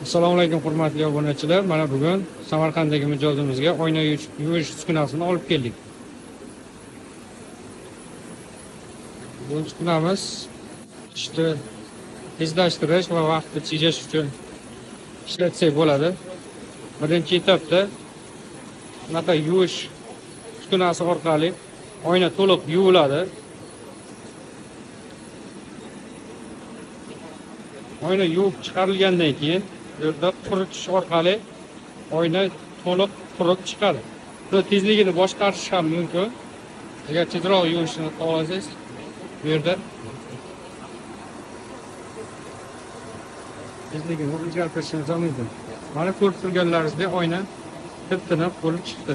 Assalomu alaykum hurmatli obunachilar. Mana bugun Samarqanddagi mijozimizga oyna yuvish uskunasini olib keldik. Bu uskunamiz ishni tezlashtirish va vaqtni tejash uchun ishlatsak bo'ladi. Birinchi etapda bunaqa yuvish uskunasi orqali oyna to'liq yuviladi. Oyna yuvib chiqarilgandan keyin bu yerda quritish orqali oyna to'liq qurib chiqadi. Buni tezligini boshqarish ham mumkin. Agar tezroq yuvishni xohlasangiz, bu yerda tezligini o'zgartirishingiz mumkin. Mana ko'rib turganlaringizdek oyna tip-tiniq bo'lib chiqdi.